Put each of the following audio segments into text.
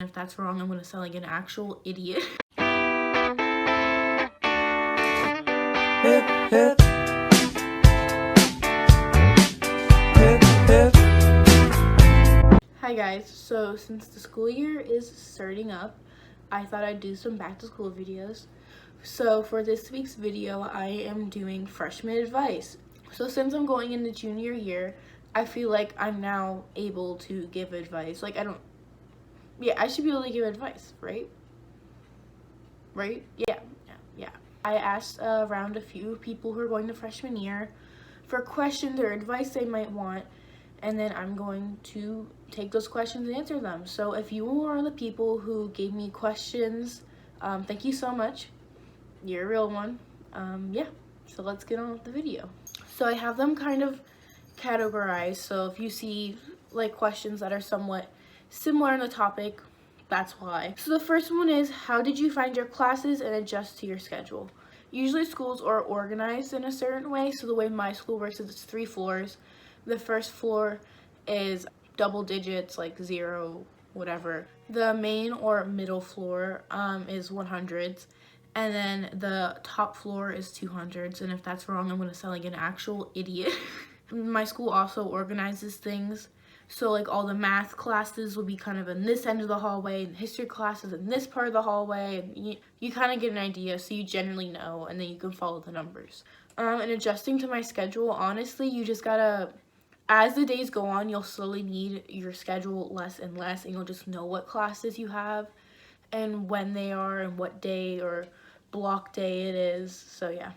If that's wrong, I'm gonna sound like an actual idiot. Hip, hip. Hip, hip. Hi guys, so since the school year is starting up, I thought I'd do some back to school videos. So for this week's video, I am doing freshman advice. So since I'm going into junior year, I feel like I'm now able to give advice. I should be able to give advice, right? Right? Yeah. I asked around a few people who are going to freshman year for questions or advice they might want, and then I'm going to take those questions and answer them. So if you are the people who gave me questions, thank you so much. You're a real one. So let's get on with the video. So I have them kind of categorized, so if you see like questions that are somewhat similar in the topic, that's why. So the first one is, how did you find your classes and adjust to your schedule? Usually schools are organized in a certain way, so the way my school works is it's 3 floors. The first floor is double digits, like 0, whatever. The main or middle floor is 100s, and then the top floor is 200s, and if that's wrong, I'm gonna sound like an actual idiot. My school also organizes things, so like all the math classes will be kind of in this end of the hallway, and history classes in this part of the hallway, and you kind of get an idea, so you generally know, and then you can follow the numbers. And adjusting to my schedule, honestly, you just gotta, as the days go on, you'll slowly need your schedule less and less, and you'll just know what classes you have and when they are and what day or block day it is. So yeah.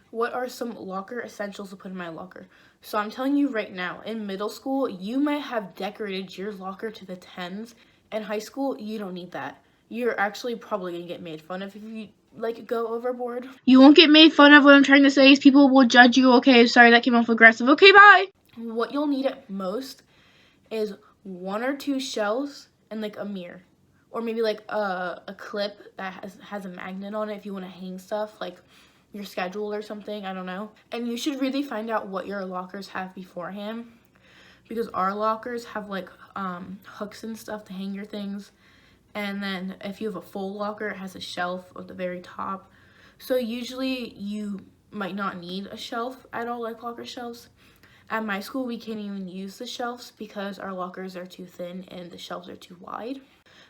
What are some locker essentials to put in my locker? So I'm telling you right now, in middle school, you might have decorated your locker to the 10s. In high school, you don't need that. You're actually probably gonna get made fun of if you go overboard. You won't get made fun of. What I'm trying to say is people will judge you. Okay, sorry, that came off aggressive. Okay, bye. What you'll need at most is 1 or 2 shelves and like a mirror, or maybe like a clip that has a magnet on it if you want to hang stuff like your schedule or something, I don't know. And you should really find out what your lockers have beforehand, because our lockers have like hooks and stuff to hang your things, and then if you have a full locker, it has a shelf at the very top. So usually you might not need a shelf at all, like locker shelves. At my school, we can't even use the shelves because our lockers are too thin and the shelves are too wide.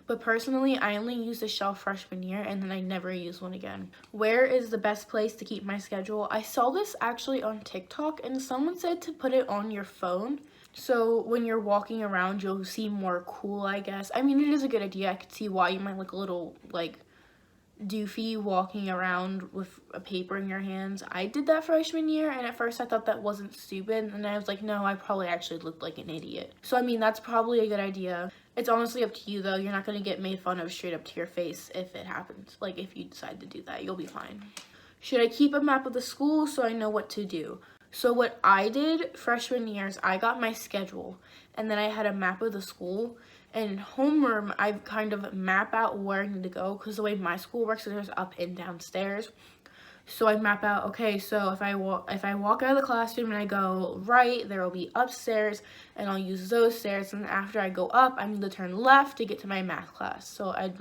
But personally, I only used a shelf freshman year, and then I never used one again. Where is the best place to keep my schedule? I saw this actually on TikTok, and someone said to put it on your phone. So when you're walking around, you'll seem more cool, I guess. I mean, it is a good idea. I could see why you might look a little, doofy walking around with a paper in your hands. I did that freshman year, and at first I thought that wasn't stupid, and I was like, no, I probably actually looked like an idiot. So I mean, that's probably a good idea. It's honestly up to you though. You're not going to get made fun of straight up to your face if it happens. Like if you decide to do that, you'll be fine. Should I keep a map of the school so I know what to do? So what I did freshman year is I got my schedule, and then I had a map of the school. And in homeroom, I kind of map out where I need to go, because the way my school works is there's up and down stairs. So I map out, okay, so if I walk out of the classroom and I go right, there will be upstairs, and I'll use those stairs. And after I go up, I need to turn left to get to my math class. So I'd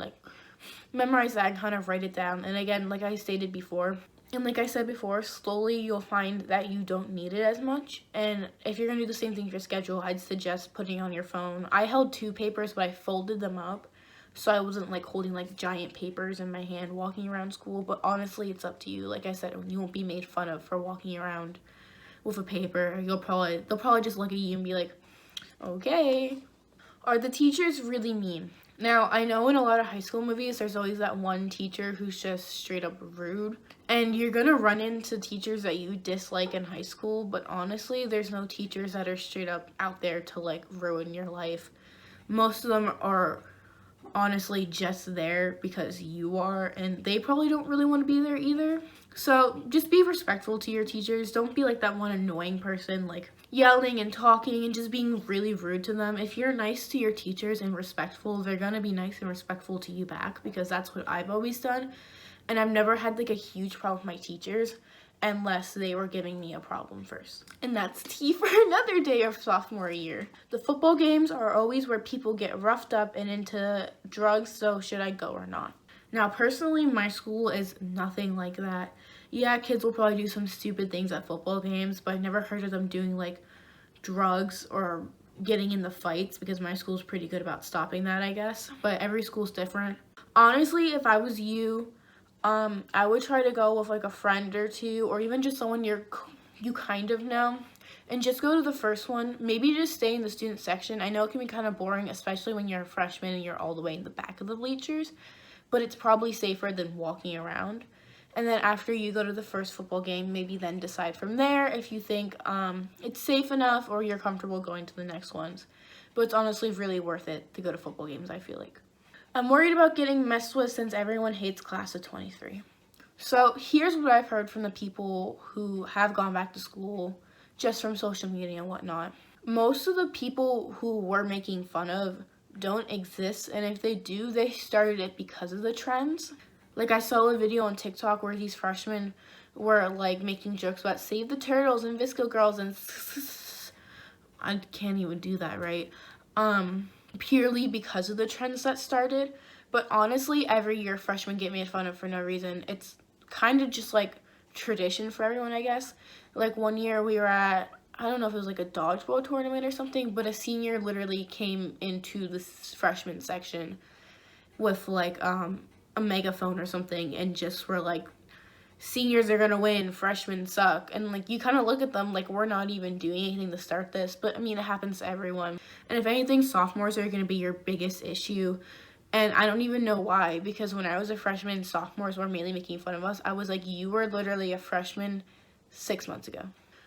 memorize that and kind of write it down. And again, like I stated before, and like I said before, slowly you'll find that you don't need it as much. And if you're going to do the same thing for your schedule, I'd suggest putting it on your phone. I held 2 papers, but I folded them up, so I wasn't holding giant papers in my hand walking around school. But honestly, it's up to you. Like I said, you won't be made fun of for walking around with a paper. They'll probably just look at you and be like, okay. Are the teachers really mean? Now, I know in a lot of high school movies, there's always that one teacher who's just straight up rude. And you're gonna run into teachers that you dislike in high school, but honestly, there's no teachers that are straight up out there to ruin your life. Most of them are honestly just there because you are, and they probably don't really want to be there either. So just be respectful to your teachers. Don't be like that one annoying person yelling and talking and just being really rude to them. If you're nice to your teachers and respectful, they're gonna be nice and respectful to you back, because that's what I've always done. And I've never had a huge problem with my teachers. unless they were giving me a problem first. And that's tea for another day of sophomore year. The football games are always where people get roughed up and into drugs, so should I go or not? Now, personally, my school is nothing like that. Yeah, kids will probably do some stupid things at football games, but I've never heard of them doing like drugs or getting in the fights, because my school's pretty good about stopping that, I guess. But every school's different. Honestly, if I was you, I would try to go with like a friend or two, or even just someone you kind of know, and just go to the first one. Maybe just stay in the student section. I know it can be kind of boring, especially when you're a freshman and you're all the way in the back of the bleachers, but it's probably safer than walking around. And then after you go to the first football game, maybe then decide from there if you think it's safe enough or you're comfortable going to the next ones. But it's honestly really worth it to go to football games, I feel like. I'm worried about getting messed with since everyone hates class of 23. So here's what I've heard from the people who have gone back to school, just from social media and whatnot. Most of the people who we're making fun of don't exist, and if they do, they started it because of the trends. Like, I saw a video on TikTok where these freshmen were like making jokes about Save the Turtles and Visco Girls, and I can't even do that right. Purely because of the trends that started. But honestly, every year freshmen get made fun of for no reason. It's kind of just like tradition for everyone, I guess. Like, one year we were at, I don't know if it was like a dodgeball tournament or something, but a senior literally came into the freshman section with like a megaphone or something and just were like, seniors are gonna win, freshmen suck. And like, you kind of look at them like, we're not even doing anything to start this. But I mean, it happens to everyone. And if anything, sophomores are gonna be your biggest issue. And I don't even know why, because when I was a freshman, sophomores were mainly making fun of us. I was like, you were literally a freshman 6 months ago.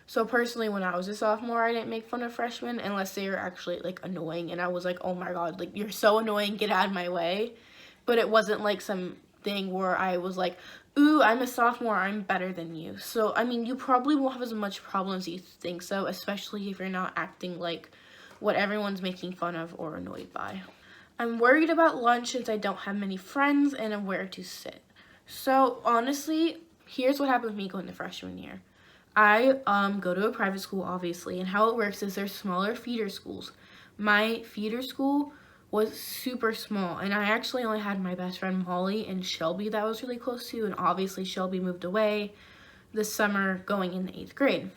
So personally, when I was a sophomore, I didn't make fun of freshmen unless they were actually like annoying. And I was like, oh my God, like, you're so annoying, get out of my way. But it wasn't like some thing where I was like, ooh, I'm a sophomore, I'm better than you. So, I mean, you probably won't have as much problems as you think so, especially if you're not acting like what everyone's making fun of or annoyed by. I'm worried about lunch since I don't have many friends and where to sit. So, honestly, here's what happened with me going to freshman year. I go to a private school, obviously, and how it works is there's smaller feeder schools. My feeder school was super small, and I actually only had my best friend Molly and Shelby that I was really close to, and obviously Shelby moved away this summer going into 8th grade.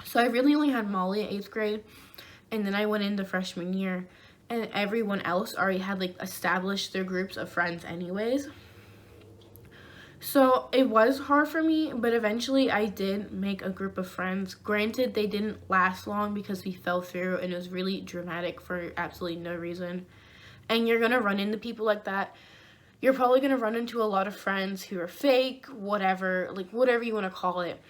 So I really only had Molly at 8th grade, and then I went into freshman year, and everyone else already had like established their groups of friends anyways. So it was hard for me, but eventually I did make a group of friends. Granted, they didn't last long because we fell through and it was really dramatic for absolutely no reason. And you're gonna run into people like that. You're probably gonna run into a lot of friends who are fake, whatever, like whatever you wanna call it.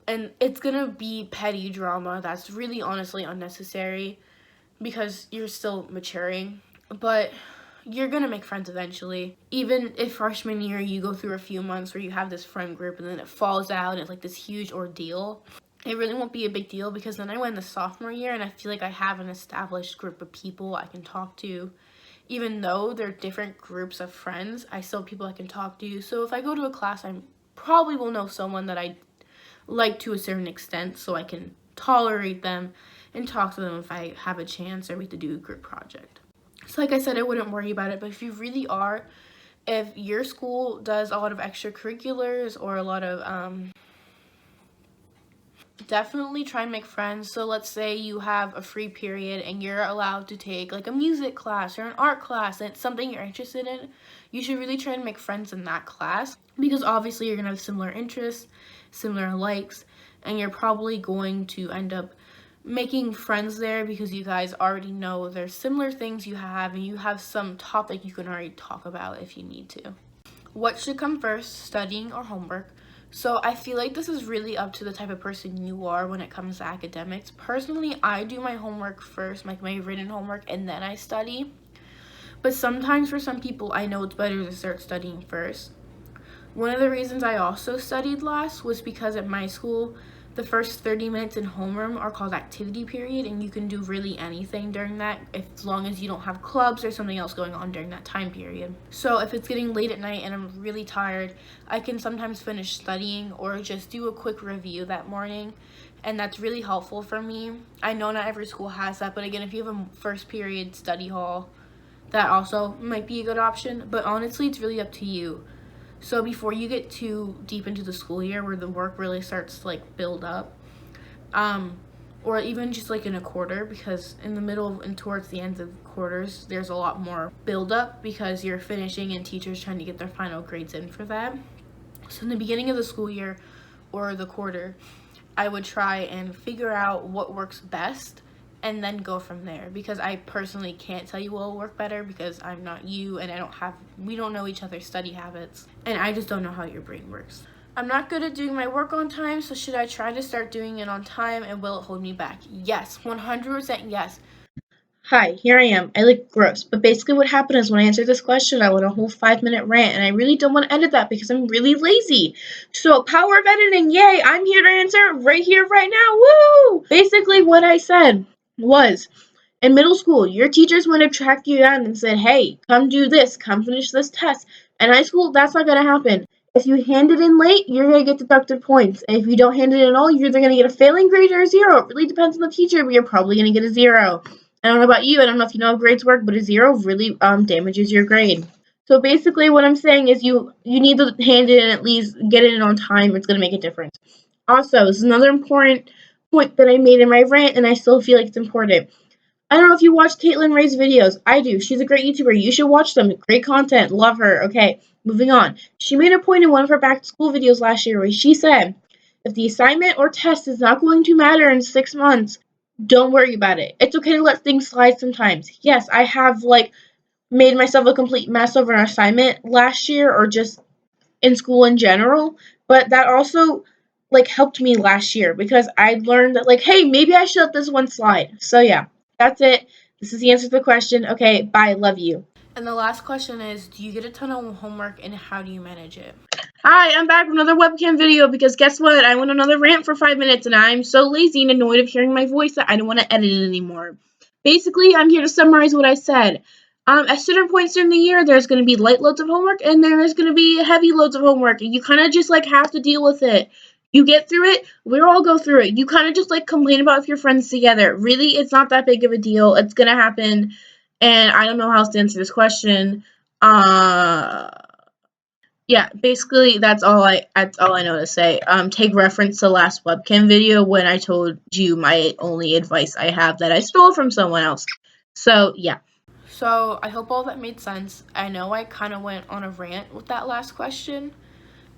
And it's gonna be petty drama that's really honestly unnecessary because you're still maturing. But you're gonna make friends eventually. Even if freshman year you go through a few months where you have this friend group and then it falls out and it's like this huge ordeal, it really won't be a big deal because then I went in the sophomore year and I feel like I have an established group of people I can talk to. Even though they're different groups of friends, I still have people I can talk to. So if I go to a class, I probably will know someone that I like to a certain extent, so I can tolerate them and talk to them if I have a chance or we have to do a group project. So like I said, I wouldn't worry about it, but if you really are, if your school does a lot of extracurriculars or a lot of, definitely try and make friends. So let's say you have a free period and you're allowed to take like a music class or an art class and it's something you're interested in, you should really try and make friends in that class because obviously you're gonna have similar interests, similar likes, and you're probably going to end up making friends there because you guys already know there's similar things you have and you have some topic you can already talk about if you need to. What should come first, studying or homework? So I feel like this is really up to the type of person you are when it comes to academics. Personally, I do my homework first, like my written homework, and then I study. But sometimes for some people, I know it's better to start studying first. One of the reasons I also studied last was because at my school, The first 30 minutes in homeroom are called activity period, and you can do really anything during that as long as you don't have clubs or something else going on during that time period. So if it's getting late at night and I'm really tired, I can sometimes finish studying or just do a quick review that morning, and that's really helpful for me. I know not every school has that, but again, if you have a first period study hall, that also might be a good option, but honestly, it's really up to you. So before you get too deep into the school year where the work really starts to like build up, or even just like in a quarter, because in the middle and towards the end of quarters, there's a lot more build up because you're finishing and teachers trying to get their final grades in for that. So in the beginning of the school year or the quarter, I would try and figure out what works best and then go from there, because I personally can't tell you what will work better because I'm not you and we don't know each other's study habits, and I just don't know how your brain works. I'm not good at doing my work on time, so should I try to start doing it on time, and will it hold me back? Yes, 100% yes. Hi, here I am. I look gross, but basically what happened is when I answered this question, I went a whole 5-minute rant, and I really don't want to edit that because I'm really lazy. So, power of editing, yay! I'm here to answer right here, right now, woo! Basically what I said was, in middle school, your teachers would have tracked you down and said, hey, come do this, come finish this test. In high school, that's not going to happen. If you hand it in late, you're going to get deducted points. And if you don't hand it in at all, you're either going to get a failing grade or a 0. It really depends on the teacher, but you're probably going to get a 0. I don't know about you, I don't know if you know how grades work, but a 0 really damages your grade. So basically what I'm saying is you need to hand it in, at least get it in on time. It's going to make a difference. Also, this is another important point that I made in my rant, and I still feel like it's important. I don't know if you watch Caitlin Ray's videos. I do. She's a great YouTuber. You should watch them. Great content. Love her. Okay, moving on. She made a point in one of her back to school videos last year where she said, if the assignment or test is not going to matter in 6 months, don't worry about it. It's okay to let things slide sometimes. Yes, I have made myself a complete mess over an assignment last year, or just in school in general, but that also helped me last year because I learned that hey, maybe I should let this one slide. So yeah, that's it. This is the answer to the question. Okay, bye, love you. And the last question is, do you get a ton of homework and how do you manage it? Hi, I'm back with another webcam video because guess what? I went another rant for 5 minutes and I'm so lazy and annoyed of hearing my voice that I don't want to edit it anymore. Basically, I'm here to summarize what I said. At certain points during the year, there's going to be light loads of homework and there's going to be heavy loads of homework. And you kind of just have to deal with it. You get through it, we all go through it. You kind of just complain about it with your friends together. Really, it's not that big of a deal. It's going to happen. And I don't know how else to answer this question. Yeah, basically that's all I know to say. Take reference to last webcam video when I told you my only advice I have that I stole from someone else. So yeah. So I hope all that made sense. I know I kind of went on a rant with that last question,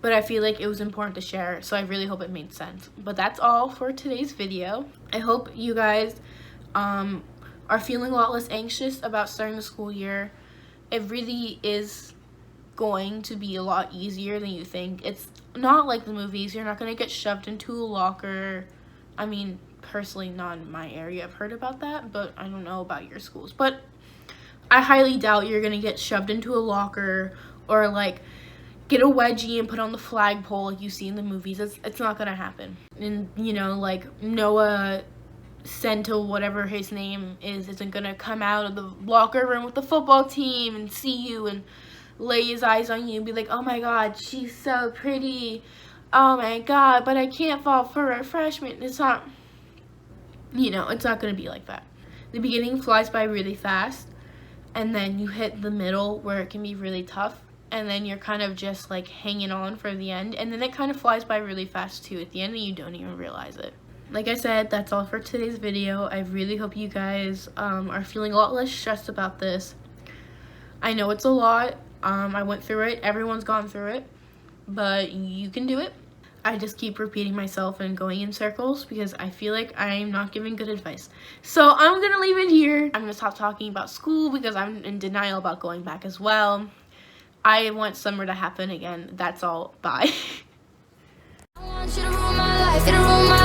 but I feel like it was important to share, so I really hope it made sense. But that's all for today's video. I hope you guys are feeling a lot less anxious about starting the school year. It really is going to be a lot easier than you think. It's not like the movies. You're not going to get shoved into a locker. I mean, personally, not in my area. I've heard about that, but I don't know about your schools. But I highly doubt you're going to get shoved into a locker or get a wedgie and put on the flagpole like you see in the movies. It's not going to happen. And, Noah Sento, whatever his name is, isn't going to come out of the locker room with the football team and see you and lay his eyes on you and be like, oh my god, she's so pretty. Oh my god, but I can't fall for a freshman. It's not, it's not going to be like that. The beginning flies by really fast, and then you hit the middle where it can be really tough, and then you're kind of just hanging on for the end, and then it kind of flies by really fast too at the end and you don't even realize it. Like I said, that's all for today's video. I really hope you guys are feeling a lot less stressed about this. I know it's a lot. I went through it. Everyone's gone through it. But you can do it. I just keep repeating myself and going in circles because I feel like I'm not giving good advice. So I'm going to leave it here. I'm going to stop talking about school because I'm in denial about going back as well. I want summer to happen again. That's all. Bye. I want you to rule my life.